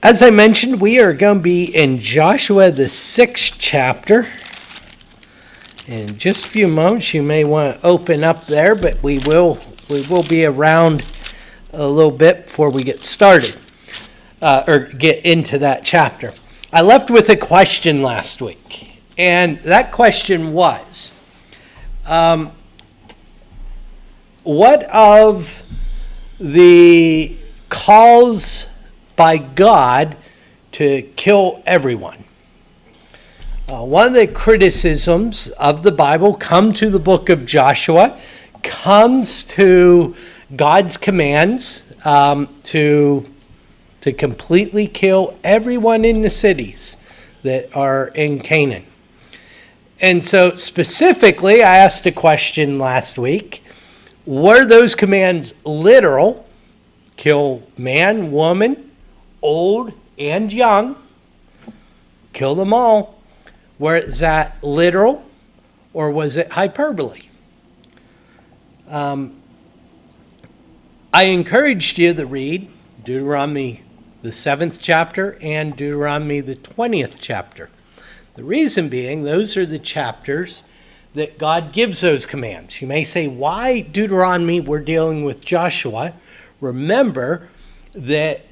As I mentioned, we are going to be in Joshua, the 6th chapter. In just a few moments, you may want to open up there, but we will be around a little bit before we get started, or get into that chapter. I left with a question last week, and that question was, what of the calls by God to kill everyone? One of the criticisms of the Bible come to the book of Joshua, comes to God's commands to completely kill everyone in the cities that are in Canaan. And so specifically, I asked a question last week, were those commands literal? Kill man, woman, old and young, kill them all. Was that literal or was it hyperbole? I encouraged you to read Deuteronomy the 7th chapter and Deuteronomy the 20th chapter. The reason being, those are the chapters that God gives those commands. You may say, why Deuteronomy? We're dealing with Joshua. Remember that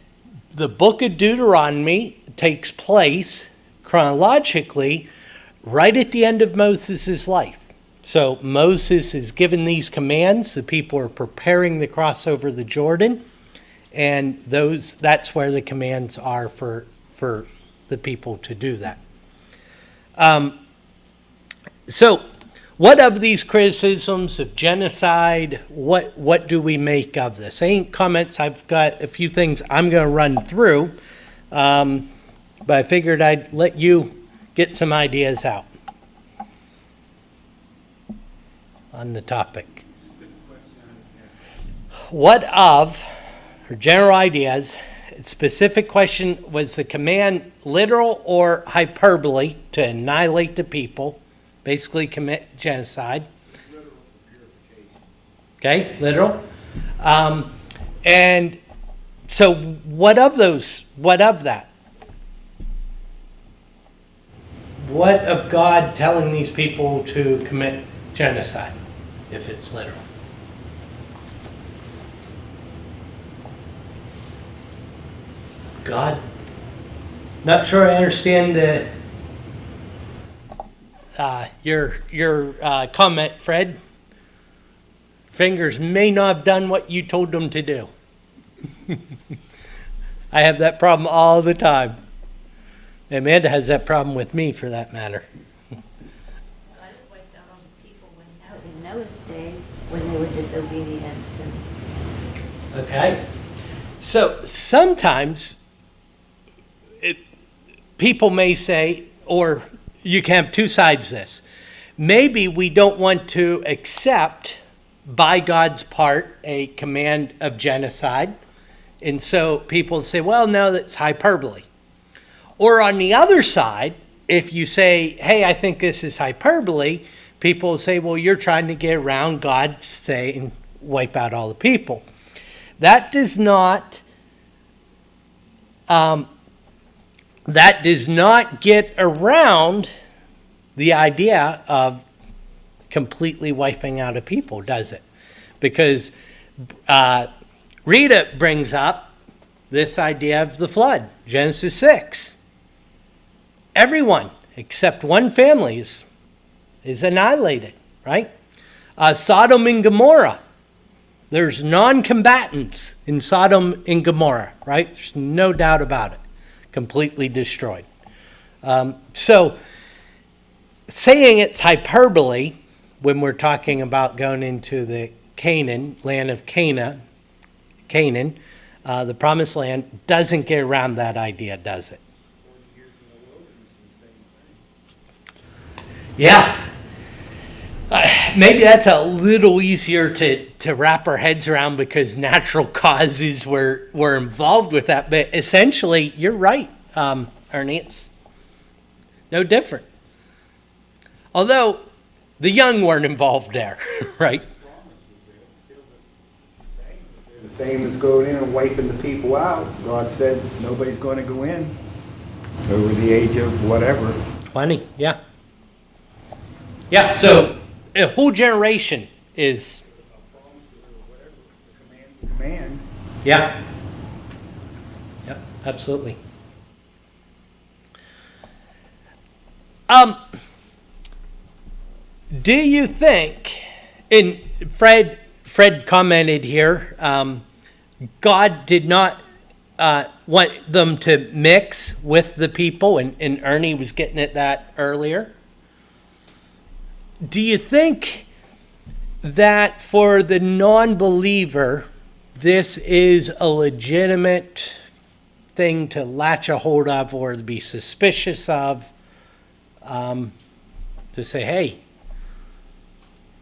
the book of Deuteronomy takes place chronologically right at the end of Moses' life. So Moses is given these commands. The people are preparing to cross over the Jordan, and that's where the commands are for the people to do that. So what of these criticisms of genocide, what do we make of this? Any comments? I've got a few things I'm going to run through, but I figured I'd let you get some ideas out on the topic. What of, or general ideas, specific question, was the command literal or hyperbole to annihilate the people? Basically commit genocide. Literal for purification. Okay, literal. And so what of those? What of that? What of God telling these people to commit genocide if it's literal? God? Not sure I understand your comment, Fred. Fingers may not have done what you told them to do. I have that problem all the time. Amanda has that problem with me, for that matter. God wiped out all the people in Noah's day when they were disobedient. Okay. So sometimes people may say, or you can have two sides of this. Maybe we don't want to accept by God's part a command of genocide. And so people say, well, no, that's hyperbole. Or on the other side, if you say, hey, I think this is hyperbole, people will say, well, you're trying to get around God saying, wipe out all the people. That does not get around the idea of completely wiping out a people, does it? Because Rita brings up this idea of the flood, Genesis 6. Everyone except one family is annihilated, right? Sodom and Gomorrah. There's non-combatants in Sodom and Gomorrah, right? There's no doubt about it. Completely destroyed. So saying it's hyperbole when we're talking about going into the land of Canaan, the promised land, doesn't get around that idea, does it? 40 years in the wilderness, the same thing. Yeah. Maybe that's a little easier to wrap our heads around because natural causes were involved with that. But essentially, you're right, Ernie. It's no different. Although the young weren't involved there, right? The promise was there, it's still the same, but The same as going in and wiping the people out. God said nobody's going to go in over the age of whatever. 20, yeah. Yeah, so a whole generation is, Command. yeah. Yeah, absolutely. Do you think, and Fred commented here, God did not want them to mix with the people, and Ernie was getting at that earlier. Do you think that for the non-believer, this is a legitimate thing to latch a hold of or to be suspicious of? To say, hey,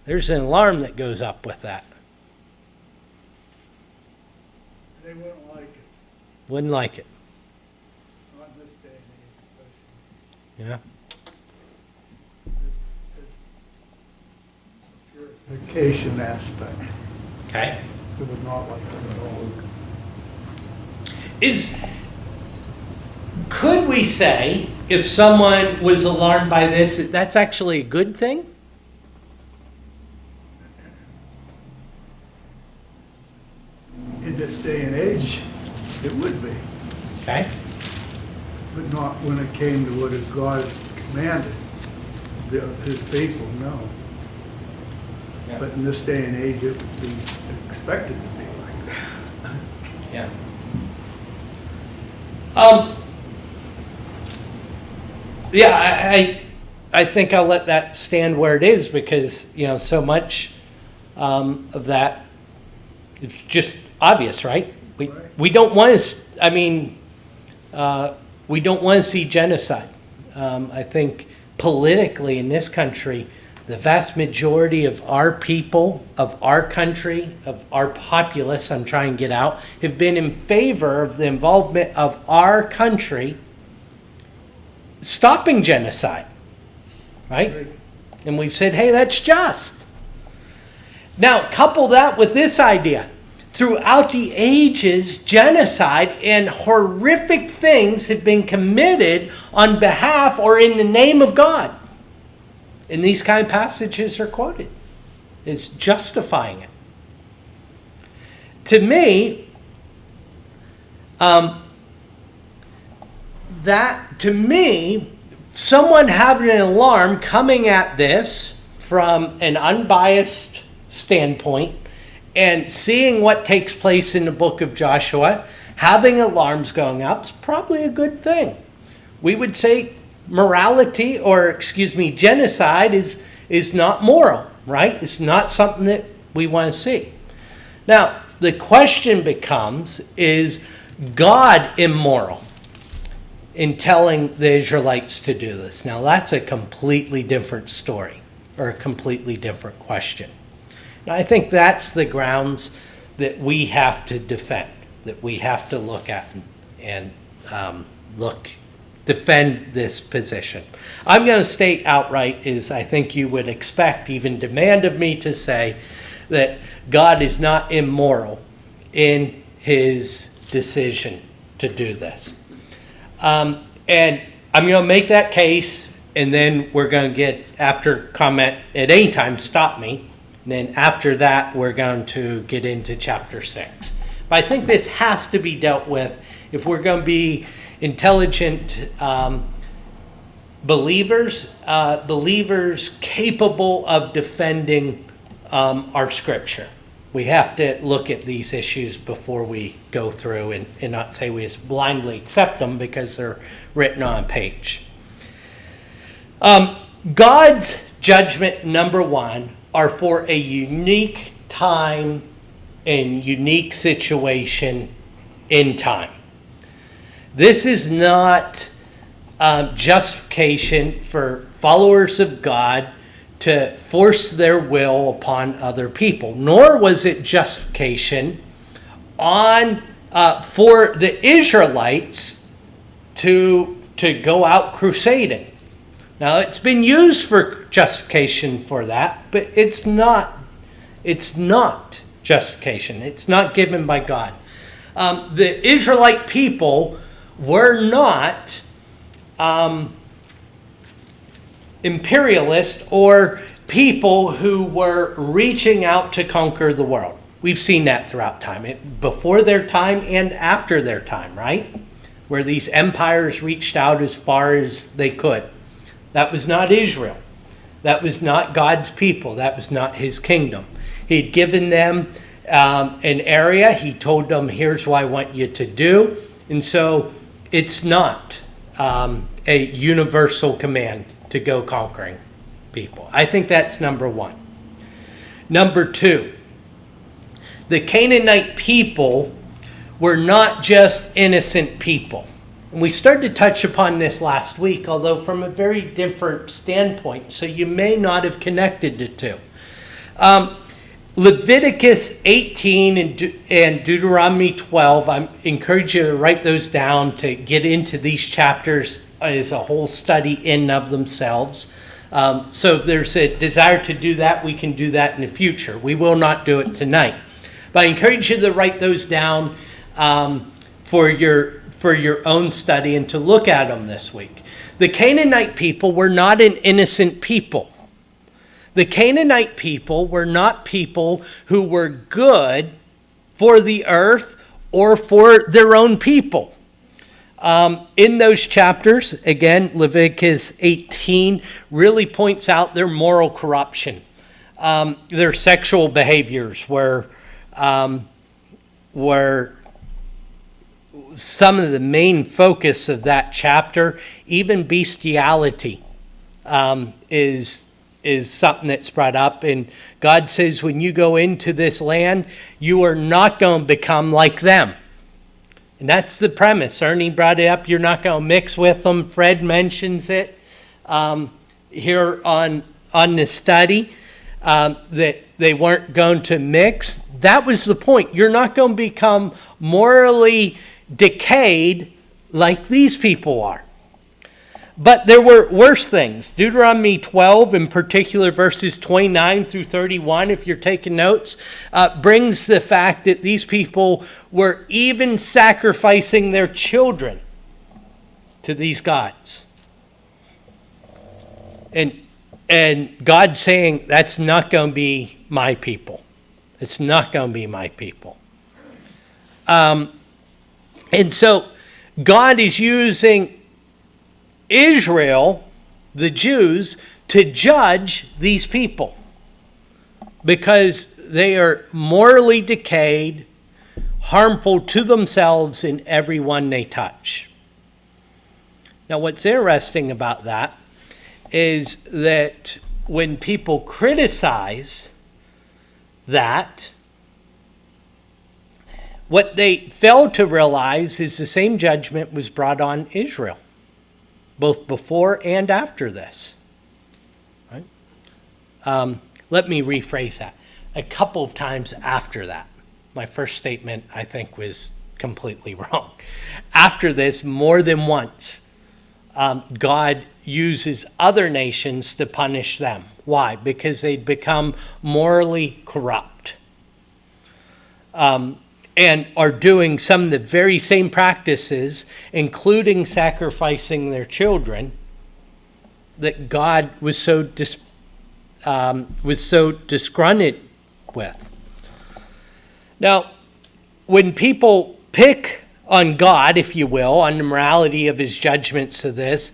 there's an alarm that goes up with that. They wouldn't like it, Wouldn't like it. not in this day and age especially. Yeah. There's purification aspect. Okay. They would not like it at all. Could we say, if someone was alarmed by this, that that's actually a good thing? In this day and age, it would be, Okay. but not when it came to what God commanded his people, no. Yeah. But in this day and age, it would be expected to be like that. Yeah. Yeah, I think I'll let that stand where it is because, so much of that, it's just obvious, right? Right. We don't want to, we don't want to see genocide. I think politically in this country, the vast majority of our people, of our country, of our populace, I'm trying to get out, have been in favor of the involvement of our country stopping genocide, right? And we've said, hey, that's just. Now, couple that with this idea. Throughout the ages, genocide and horrific things have been committed on behalf or in the name of God. And these kind of passages are quoted as justifying it. To me, someone having an alarm coming at this from an unbiased standpoint and seeing what takes place in the book of Joshua, having alarms going up is probably a good thing. We would say genocide is not moral, right? It's not something that we want to see. Now, the question becomes, is God immoral in telling the Israelites to do this? Now, that's a completely different story or a completely different question. Now, I think that's the grounds that we have to defend, that we have to look at and defend this position. I'm going to state outright, as I think you would expect, even demand of me to say, that God is not immoral in his decision to do this. And I'm going to make that case, and then we're going to get, after comment at any time, stop me. And then after that, we're going to get into chapter 6. But I think this has to be dealt with if we're going to be intelligent believers capable of defending our scripture. We have to look at these issues before we go through and not say we just blindly accept them because they're written on a page. God's judgment, number one, are for a unique time and unique situation in time. This is not justification for followers of God to force their will upon other people, nor was it justification for the Israelites to go out crusading. Now, it's been used for justification for that, but it's not justification. It's not given by God. The Israelite people were not imperialist or people who were reaching out to conquer the world. We've seen that throughout time, before their time and after their time, right? Where these empires reached out as far as they could. That was not Israel. That was not God's people. That was not his kingdom. He'd given them an area. He told them, here's what I want you to do. And so it's not a universal command to go conquering people. I think that's number one. Number two, the Canaanite people were not just innocent people. And we started to touch upon this last week, although from a very different standpoint, so you may not have connected the two. Leviticus 18 and Deuteronomy 12, I encourage you to write those down to get into these chapters as a whole study in and of themselves. So if there's a desire to do that, we can do that in the future. We will not do it tonight. But I encourage you to write those down for your own study and to look at them this week. The Canaanite people were not an innocent people. The Canaanite people were not people who were good for the earth or for their own people. In those chapters, again, Leviticus 18 really points out their moral corruption. Their sexual behaviors were some of the main focus of that chapter. Even bestiality is something that's brought up. And God says, when you go into this land, you are not going to become like them. And that's the premise. Ernie brought it up. You're not going to mix with them. Fred mentions it here on the study, that they weren't going to mix. That was the point. You're not going to become morally decayed like these people are. But there were worse things. Deuteronomy 12, in particular, verses 29 through 31, if you're taking notes, brings the fact that these people were even sacrificing their children to these gods. And God saying, that's not going to be my people. It's not going to be my people. And so God is using Israel, the Jews, to judge these people because they are morally decayed, harmful to themselves and everyone they touch. Now, what's interesting about that is that when people criticize that, what they fail to realize is the same judgment was brought on Israel, both before and after this. Right? Let me rephrase that. A couple of times after that. My first statement, I think, was completely wrong. After this, more than once, God uses other nations to punish them. Why? Because they'd become morally corrupt. And are doing some of the very same practices, including sacrificing their children, that God was so disgruntled with. Now, when people pick on God, if you will, on the morality of his judgments of this,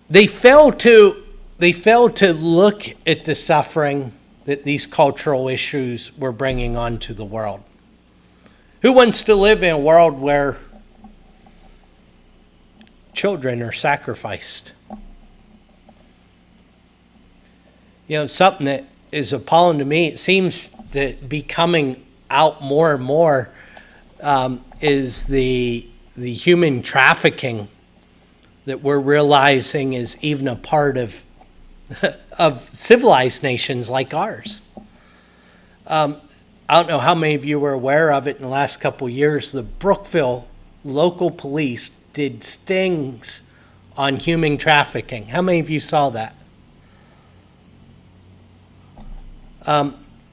they fail to look at the suffering that these cultural issues were bringing onto the world. Who wants to live in a world where children are sacrificed? You know, something that is appalling to me, it seems to be coming out more and more, is the human trafficking that we're realizing is even a part of civilized nations like ours. I don't know how many of you were aware of it in the last couple of years. The Brookville local police did stings on human trafficking. How many of you saw that?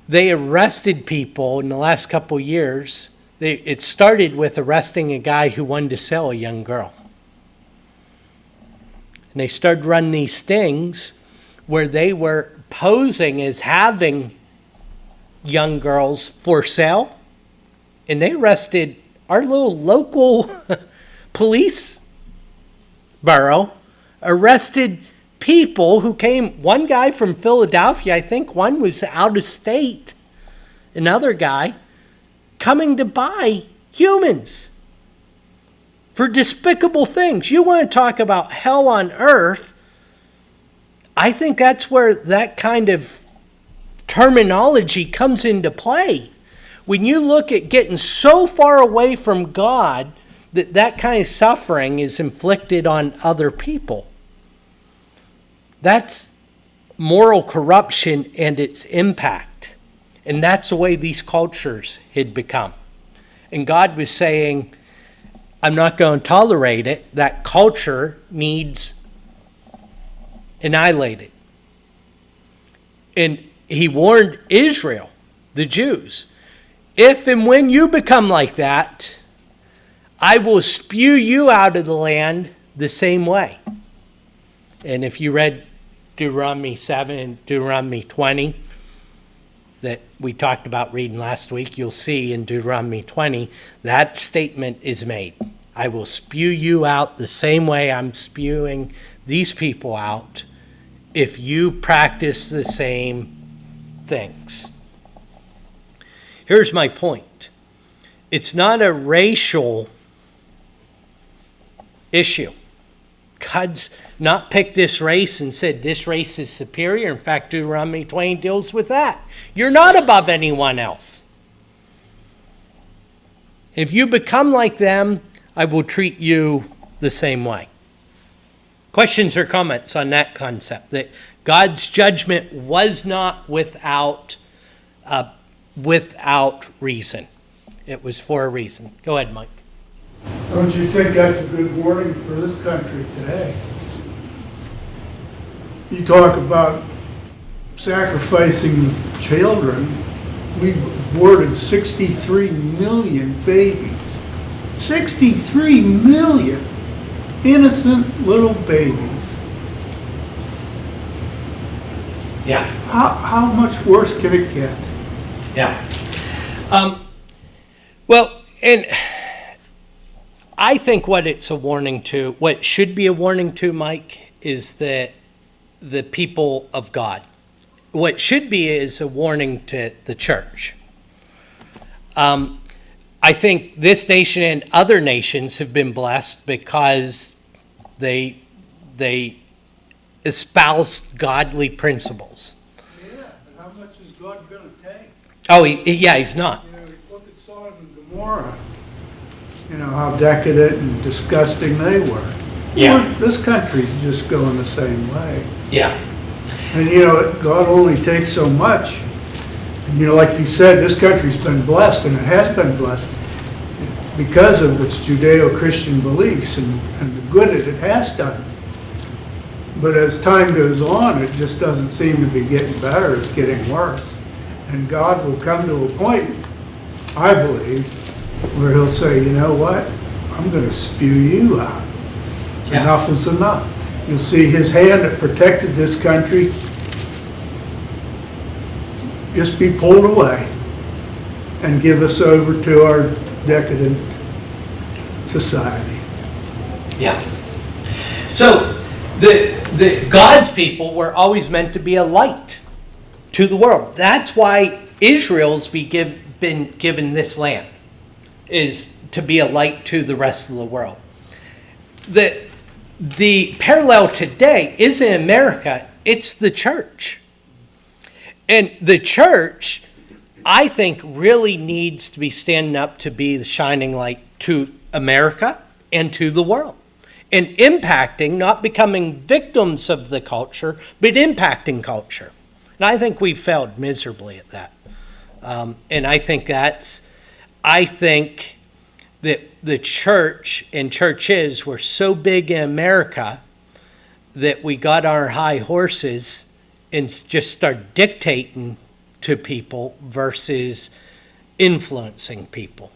they arrested people in the last couple years. It started with arresting a guy who wanted to sell a young girl. And they started running these stings where they were posing as having young girls for sale. And they arrested our little local police bureau, arrested people who came, one guy from Philadelphia, I think one was out of state, another guy, coming to buy humans for despicable things. You want to talk about hell on earth? I think that's where that kind of terminology comes into play. When you look at getting so far away from God that kind of suffering is inflicted on other people. That's moral corruption and its impact. And that's the way these cultures had become. And God was saying, I'm not going to tolerate it. That culture needs annihilated. And he warned Israel, the Jews, if and when you become like that, I will spew you out of the land the same way. And if you read Deuteronomy 7 and Deuteronomy 20 that we talked about reading last week, you'll see in Deuteronomy 20 that statement is made. I will spew you out the same way I'm spewing these people out if you practice the same things. Here's my point. It's not a racial issue. God's not picked this race and said this race is superior. In fact, Deuteronomy 20 deals with that. You're not above anyone else. If you become like them, I will treat you the same way. Questions or comments on that concept, that God's judgment was not without reason. It was for a reason. Go ahead, Mike. Don't you think that's a good warning for this country today? You talk about sacrificing children. We've aborted 63 million babies. 63 million innocent little babies. Yeah. How much worse can it get? Yeah. Well, and I think what it's a warning to, what should be a warning to, Mike, is that the people of God. What should be is a warning to the church. I think this nation and other nations have been blessed because they espoused godly principles. Yeah, but how much is God going to take? Oh, he's not. You know, look at Sodom and Gomorrah. You know, how decadent and disgusting they were. Yeah. Well, this country's just going the same way. Yeah. And you know, God only takes so much. And, you know, like you said, this country's been blessed, and it has been blessed because of its Judeo-Christian beliefs and the good that it has done. But as time goes on, it just doesn't seem to be getting better. It's getting worse. And God will come to a point, I believe, where he'll say, you know what? I'm going to spew you out. Yeah. Enough is enough. You'll see his hand that protected this country just be pulled away and give us over to our decadent society. Yeah. So the God's people were always meant to be a light to the world. That's why Israel's been given this land, is to be a light to the rest of the world. The parallel today isn't America, it's the church. And the church, I think, really needs to be standing up to be the shining light to America and to the world. And impacting, not becoming victims of the culture, but impacting culture. And I think we've failed miserably at that. And I think that the church and churches were so big in America that we got our high horses and just started dictating to people versus influencing people.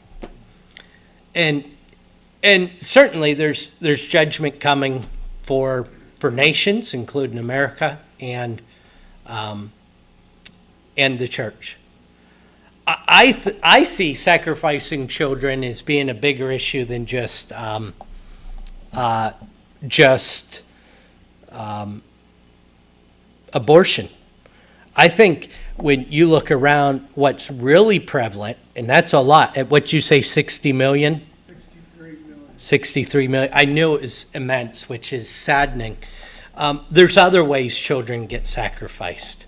And certainly there's judgment coming for nations, including America and the church. I see sacrificing children as being a bigger issue than just abortion. I think when you look around, what's really prevalent, and that's a lot, at what you say, 60 million? 63 million. I knew it was immense, which is saddening. There's other ways children get sacrificed.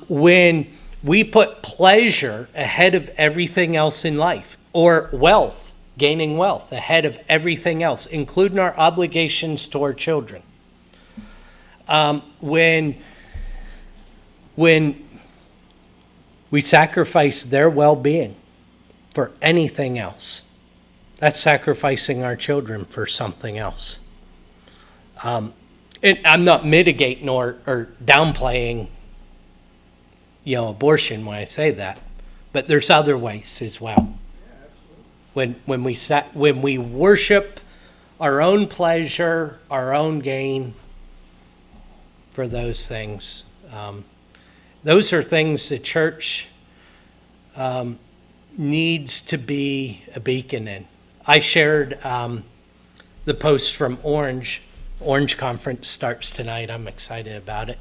When we put pleasure ahead of everything else in life, or wealth, gaining wealth ahead of everything else, including our obligations to our children. When we sacrifice their well-being for anything else, that's sacrificing our children for something else. And I'm not mitigating or downplaying, abortion when I say that, but there's other ways as well. When we worship our own pleasure, our own gain for those things, those are things the church needs to be a beacon in. I shared the post from Orange. Orange Conference starts tonight. I'm excited about it.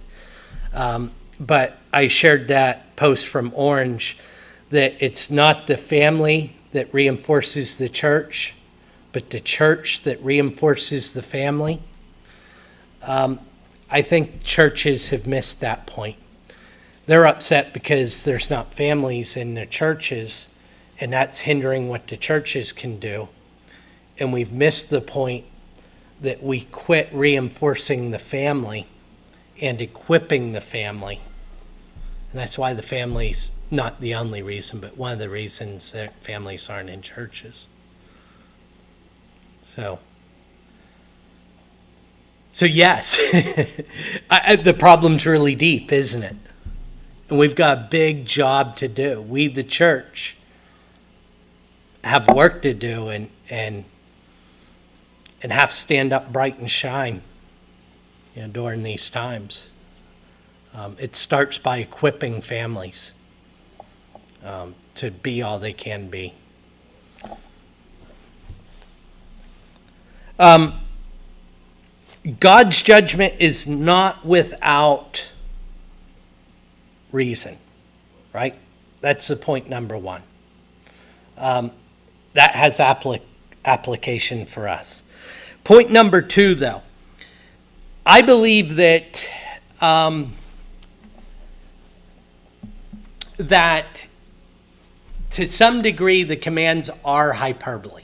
But I shared that post from Orange that it's not the family that reinforces the church, but the church that reinforces the family. I think churches have missed that point. They're upset because there's not families in the churches, and that's hindering what the churches can do. And we've missed the point that we quit reinforcing the family and equipping the family. And that's why the family's not the only reason, but one of the reasons that families aren't in churches. So yes, the problem's really deep, isn't it? And we've got a big job to do. We, the church, have work to do and have to stand up bright and shine during these times. It starts by equipping families to be all they can be. God's judgment is not without reason, right? That's the point number one. That has application for us. Point number two, though. I believe that that to some degree the commands are hyperbole.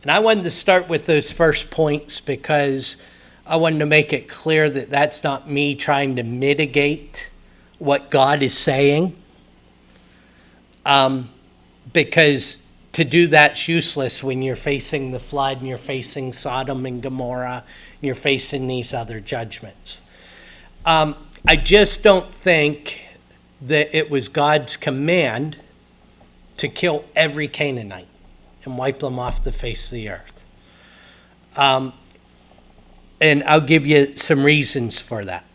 And I wanted to start with those first points because I wanted to make it clear that that's not me trying to mitigate what God is saying. Because to do that's useless when you're facing the flood and you're facing Sodom and Gomorrah and you're facing these other judgments. I just don't think that it was God's command to kill every Canaanite and wipe them off the face of the earth. And I'll give you some reasons for that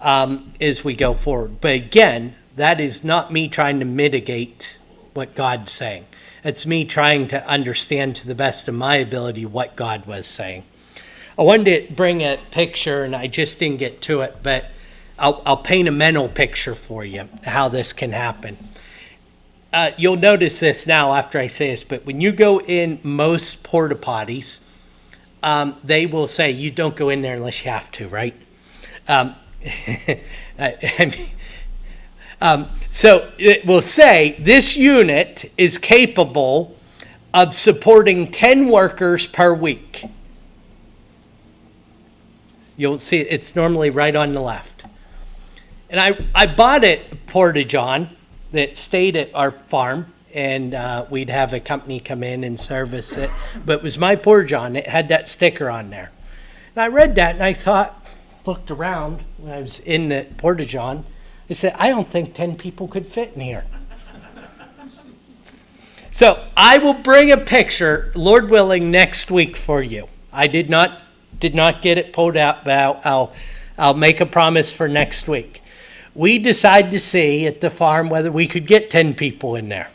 as we go forward. But again, that is not me trying to mitigate what God's saying. It's me trying to understand to the best of my ability what God was saying. I wanted to bring a picture, and I just didn't get to it, but I'll paint a mental picture for you, how this can happen. You'll notice this now after I say this, but when you go in most porta potties, they will say you don't go in there unless you have to, right? So it will say this unit is capable of supporting 10 workers per week. You'll see it's normally right on the left. And I bought it porta-john that stayed at our farm, and we'd have a company come in and service it. But it was my porta-john. It had that sticker on there. And I read that, and I thought, looked around when I was in the porta-john. I said, I don't think 10 people could fit in here. So I will bring a picture, Lord willing, next week for you. I did not get it pulled out, but I'll make a promise for next week. We decided to see at the farm whether we could get 10 people in there.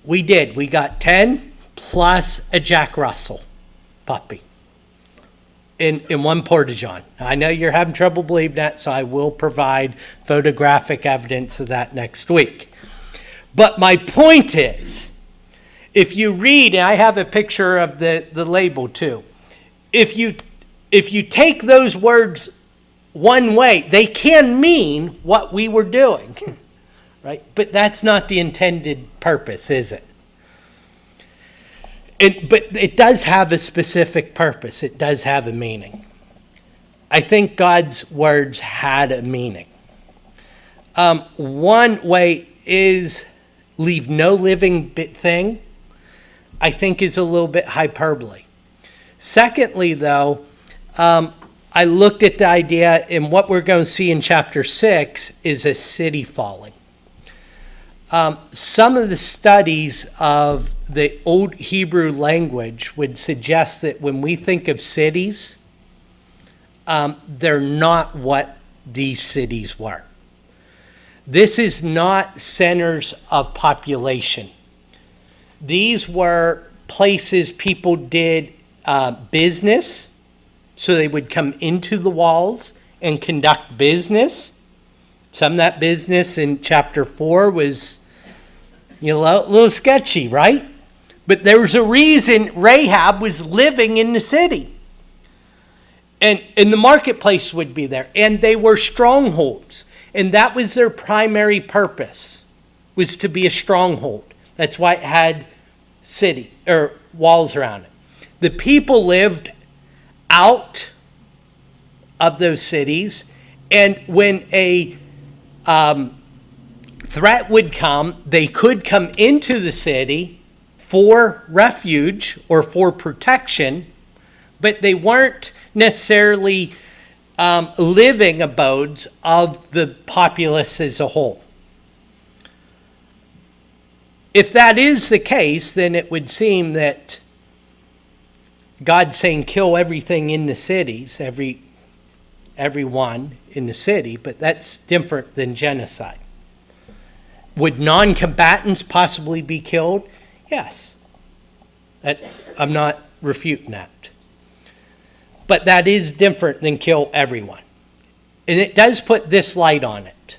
We did. We got 10 plus a Jack Russell puppy in one porta-john. I know you're having trouble believing that, so I will provide photographic evidence of that next week. But my point is, if you read, and I have a picture of the label too, if you take those words one way, they can mean what we were doing, right? But that's not the intended purpose, is it? But it does have a specific purpose. It does have a meaning. I think God's words had a meaning. One way is leave no living thing, I think is a little bit hyperbole. Secondly, though, I looked at the idea, and what we're going to see in chapter 6 is a city falling. Some of the studies of the old Hebrew language would suggest that when we think of cities, they're not what these cities were. This is not centers of population. These were places people did business, so they would come into the walls and conduct business. Some of that business in chapter 4 was, a little sketchy, right? But there was a reason Rahab was living in the city. And the marketplace would be there. And they were strongholds. And that was their primary purpose, was to be a stronghold. That's why it had city or walls around it. The people lived out of those cities, and when a threat would come, they could come into the city for refuge or for protection, but they weren't necessarily living abodes of the populace as a whole. If that is the case, then it would seem that God's saying kill everything in the cities, everyone in the city, but that's different than genocide. Would non-combatants possibly be killed? Yes. I'm not refuting that. But that is different than kill everyone. And it does put this light on it.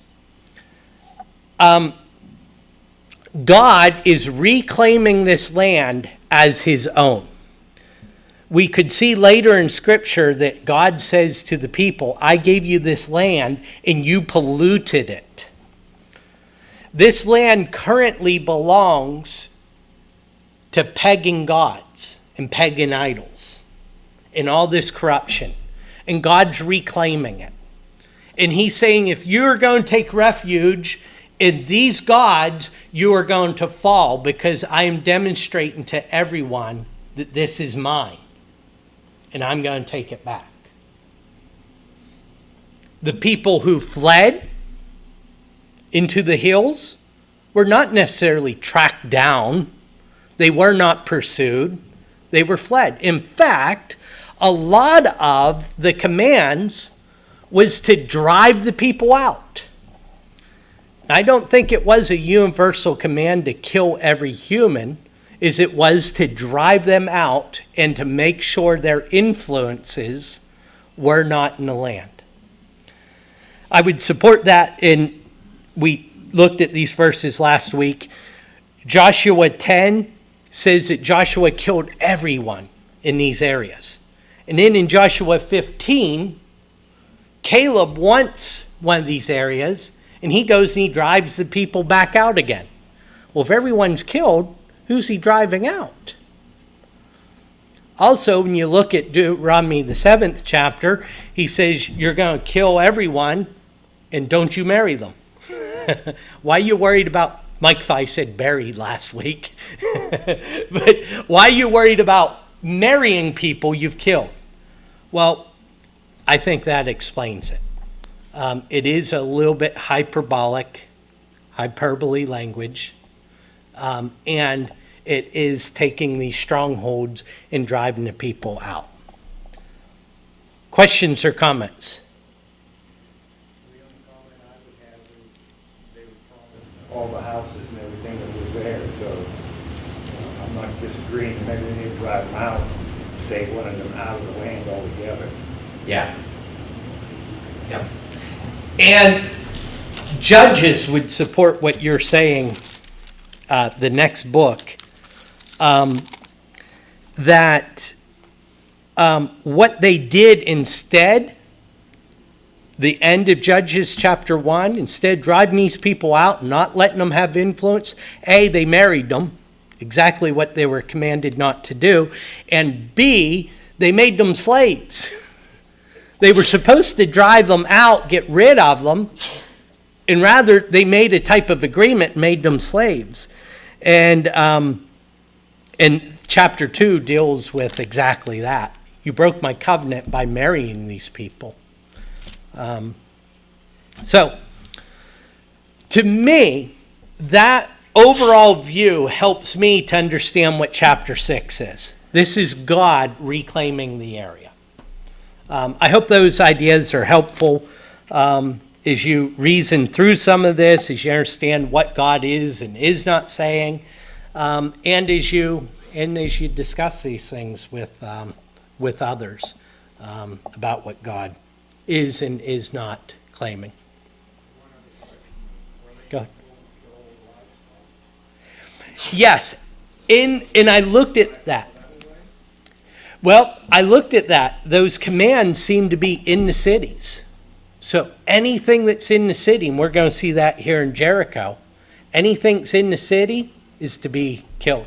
God is reclaiming this land as his own. We could see later in Scripture that God says to the people, I gave you this land and you polluted it. This land currently belongs to pagan gods and pagan idols and all this corruption. And God's reclaiming it. And he's saying, if you're going to take refuge in these gods, you are going to fall, because I am demonstrating to everyone that this is mine. And I'm going to take it back. The people who fled into the hills were not necessarily tracked down. They were not pursued. They were fled. In fact, a lot of the commands was to drive the people out. I don't think it was a universal command to kill every human, as it was to drive them out and to make sure their influences were not in the land. I would support that, and we looked at these verses last week. Joshua 10 says that Joshua killed everyone in these areas. And then in Joshua 15, Caleb wants one of these areas, and he goes and he drives the people back out again. Well, if everyone's killed, who's he driving out? Also, when you look at Deuteronomy, the 7th chapter, he says you're going to kill everyone and don't you marry them. Why are you worried about, Mike Thigh said buried last week, but why are you worried about marrying people you've killed? Well, I think that explains it. It is a little bit hyperbole language, and it is taking these strongholds and driving the people out. Questions or comments? The only comment I would have is they were promised all the houses and everything that was there, so I'm not disagreeing. Maybe they didn't drive them out. They wanted them out of the land altogether. Yeah. Yep. And Judges would support what you're saying, the next book, that what they did instead, the end of Judges chapter 1, instead of driving these people out, not letting them have influence, A, they married them, exactly what they were commanded not to do, and B, they made them slaves. They were supposed to drive them out, get rid of them, and rather they made a type of agreement, made them slaves. And chapter 2 deals with exactly that. You broke my covenant by marrying these people. So, to me, that overall view helps me to understand what chapter 6 is. This is God reclaiming the area. I hope those ideas are helpful as you reason through some of this, as you understand what God is and is not saying, and as you discuss these things with others about what God is and is not claiming. Go ahead. Yes, and I looked at that. Well, I looked at that. Those commands seem to be in the cities. So anything that's in the city, and we're going to see that here in Jericho, anything that's in the city is to be killed.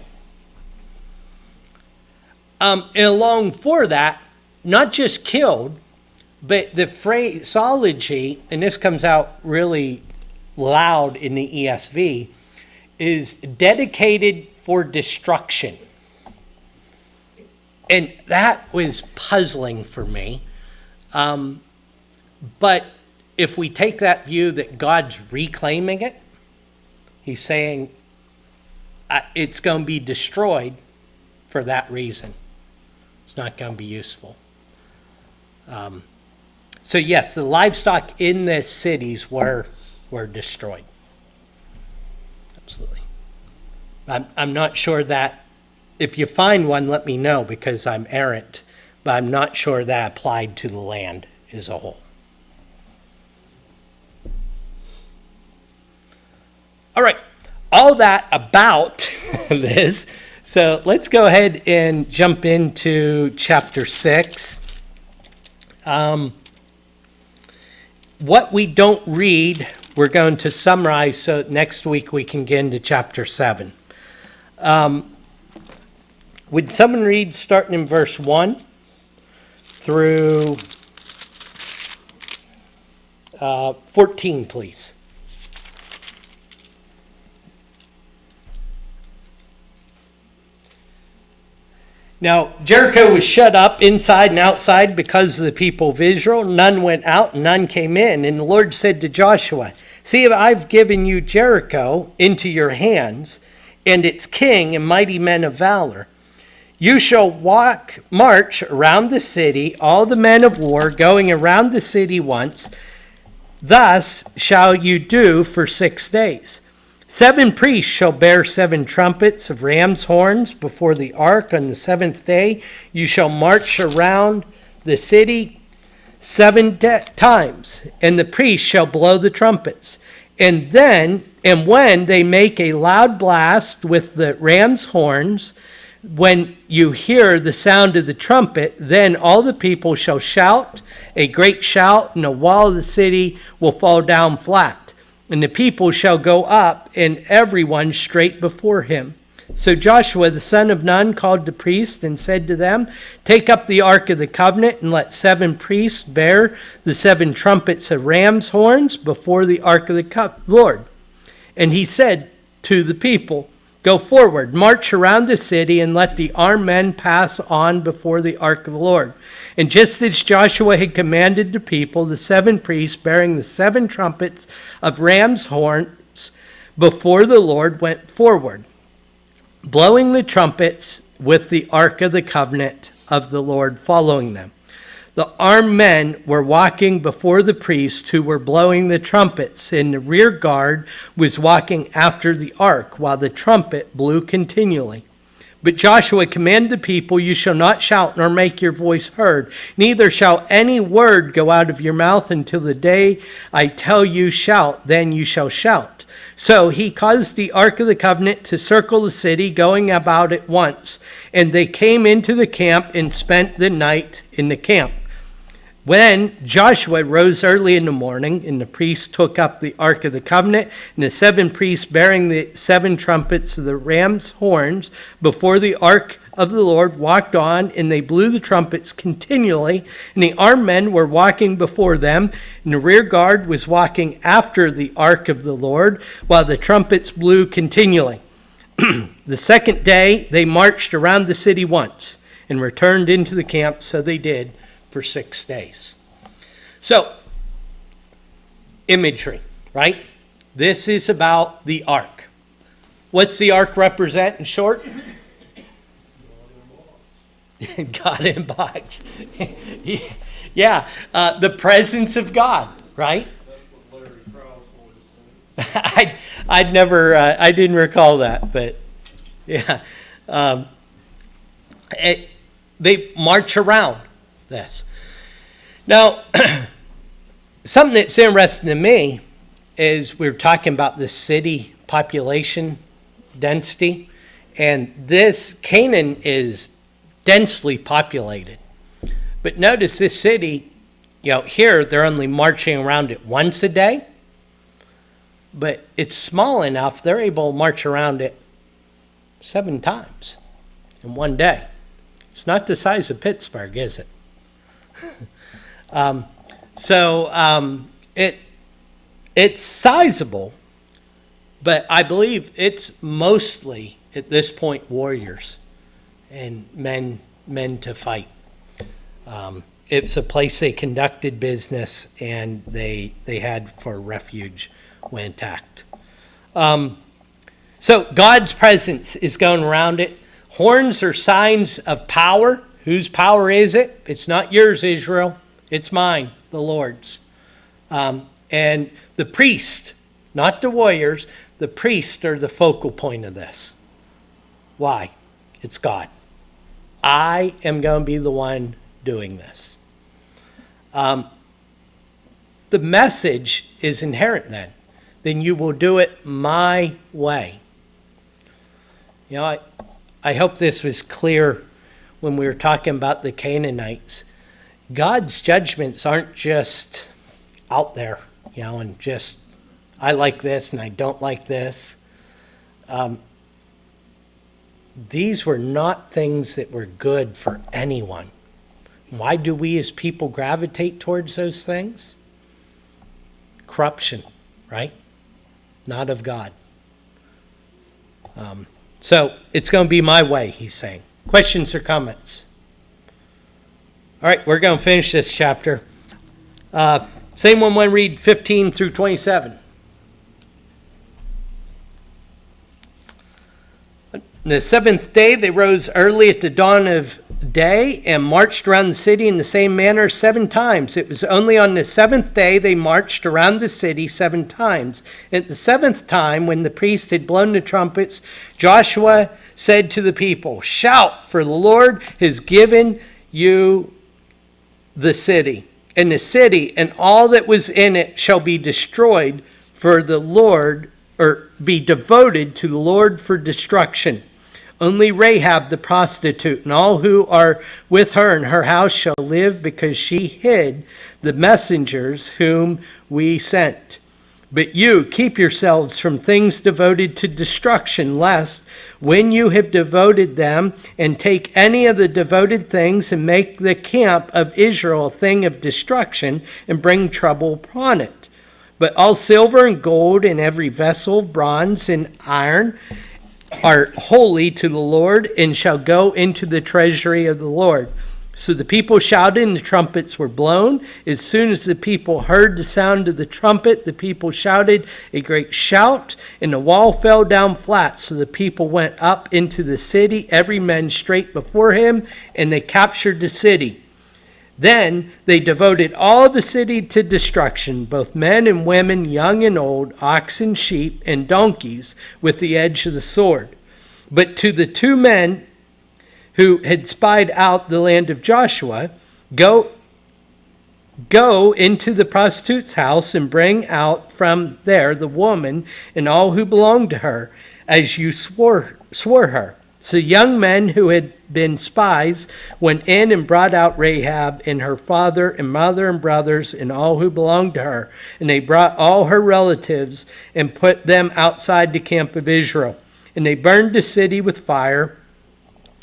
And along for that, not just killed, but the phraseology, and this comes out really loud in the ESV, is dedicated for destruction. And that was puzzling for me. But if we take that view that God's reclaiming it, he's saying it's going to be destroyed for that reason. It's not going to be useful. So yes, the livestock in the cities were destroyed. Absolutely. I'm not sure that, if you find one, let me know, because I'm errant, but I'm not sure that applied to the land as a whole. All right, all that about this. So let's go ahead and jump into chapter 6. What we don't read, we're going to summarize so next week we can get into chapter 7. Would someone read starting in verse 1 through 14, please? Now, Jericho was shut up inside and outside because of the people of Israel. None went out, and none came in. And the Lord said to Joshua, "See, I've given you Jericho into your hands, and its king and mighty men of valor. You shall march around the city, all the men of war, going around the city once. Thus shall you do for 6 days. 7 priests shall bear 7 trumpets of ram's horns before the ark. On the 7th day you shall march around the city 7 times, and the priests shall blow the trumpets. And when they make a loud blast with the ram's horns, when you hear the sound of the trumpet, then all the people shall shout a great shout, and the wall of the city will fall down flat. And the people shall go up, and everyone straight before him." So Joshua the son of Nun called the priests and said to them, "Take up the ark of the covenant, and let 7 priests bear the 7 trumpets of ram's horns before the ark of the Lord." And he said to the people, Go forward, march around the city, and let the armed men pass on before the ark of the Lord. And just as Joshua had commanded the people, the 7 priests bearing the 7 trumpets of ram's horns before the Lord went forward, blowing the trumpets with the ark of the covenant of the Lord following them. The armed men were walking before the priests who were blowing the trumpets, and the rear guard was walking after the ark, while the trumpet blew continually. But Joshua commanded the people, "You shall not shout nor make your voice heard, neither shall any word go out of your mouth until the day I tell you shout, then you shall shout." So he caused the ark of the covenant to circle the city, going about it once. And they came into the camp and spent the night in the camp. When Joshua rose early in the morning, and the priests took up the ark of the covenant, and the 7 priests bearing the 7 trumpets of the ram's horns before the ark of the Lord walked on, and they blew the trumpets continually, and the armed men were walking before them, and the rear guard was walking after the ark of the Lord, while the trumpets blew continually. The second day they marched around the city once, and returned into the camp, so they did for 6 days. So, imagery, right? This is about the ark. What's the ark represent in short? God in box. Yeah, the presence of God, right? I didn't recall that, but yeah. They march around this. Now, something that's interesting to me is we're talking about the city population density, and this Canaan is densely populated. But notice this city, here they're only marching around it once a day, but it's small enough they're able to march around it 7 times in one day. It's not the size of Pittsburgh, is it? It's sizable, but I believe it's mostly at this point warriors and men to fight. It's a place they conducted business, and they had for refuge when attacked. So God's presence is going around it. Horns are signs of power. Whose power is it? It's not yours, Israel. It's mine, the Lord's. And the priest, not the warriors, the priests are the focal point of this. Why? It's God. I am going to be the one doing this. The message is inherent then. Then you will do it my way. I hope this was clear when we were talking about the Canaanites. God's judgments aren't just out there, and just, I like this and I don't like this. These were not things that were good for anyone. Why do we as people gravitate towards those things? Corruption, right? Not of God. So it's going to be my way, he's saying. Questions or comments? All right, we're going to finish this chapter. Same one, when read 15 through 27. On the 7th day, they rose early at the dawn of day and marched around the city in the same manner 7 times. It was only on the 7th day they marched around the city 7 times. At the 7th time, when the priest had blown the trumpets, Joshua said to the people, "Shout, for the Lord has given you the city. And the city and all that was in it shall be destroyed for the Lord, or be devoted to the Lord for destruction. Only Rahab the prostitute and all who are with her in her house shall live, because she hid the messengers whom we sent. But you keep yourselves from things devoted to destruction, lest when you have devoted them, and take any of the devoted things and make the camp of Israel a thing of destruction, and bring trouble upon it. But all silver and gold and every vessel of bronze and iron are holy to the Lord and shall go into the treasury of the Lord. So the people shouted, and the trumpets were blown. As soon as the people heard the sound of the trumpet, the people shouted a great shout, and the wall fell down flat. So the people went up into the city, every man straight before him, and they captured the city. Then they devoted all the city to destruction, both men and women, young and old, oxen, sheep, and donkeys, with the edge of the sword. But to the two men who had spied out the land of Joshua, go into the prostitute's house and bring out from there the woman and all who belonged to her, as you swore her. So young men who had been spies went in and brought out Rahab and her father and mother and brothers and all who belonged to her. And they brought all her relatives and put them outside the camp of Israel. And they burned the city with fire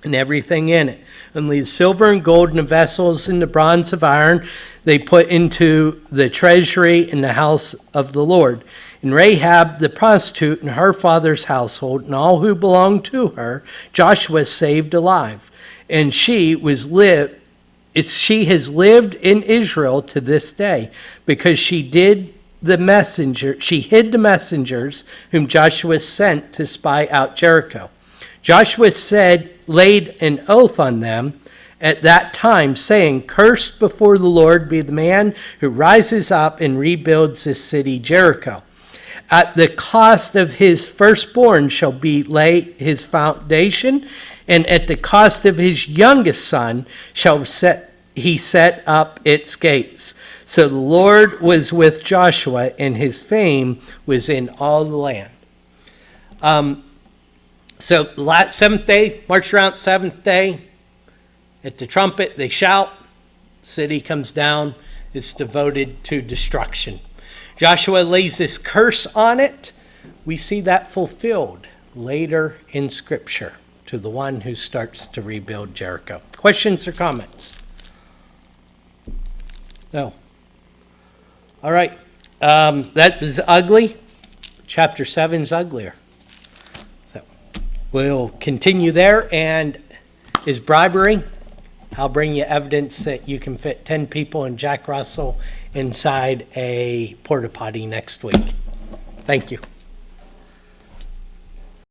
and everything in it. Only the silver and gold and the vessels and the bronze of iron they put into the treasury in the house of the Lord. And Rahab the prostitute and her father's household and all who belonged to her, Joshua saved alive. And she has lived in Israel to this day, because she hid the messengers whom Joshua sent to spy out Jericho. Joshua laid an oath on them at that time, saying, "Cursed before the Lord be the man who rises up and rebuilds this city Jericho. At the cost of his firstborn shall be laid his foundation, and at the cost of his youngest son shall he set up its gates." So the Lord was with Joshua, and his fame was in all the land. So seventh day, march around seventh day. At the trumpet, they shout. City comes down. It's devoted to destruction. Joshua lays this curse on it. We see that fulfilled later in Scripture to the one who starts to rebuild Jericho. Questions or comments? No. All right. That is ugly. Chapter 7 is uglier. We'll continue there. And is bribery? I'll bring you evidence that you can fit 10 people in Jack Russell inside a porta potty next week. Thank you.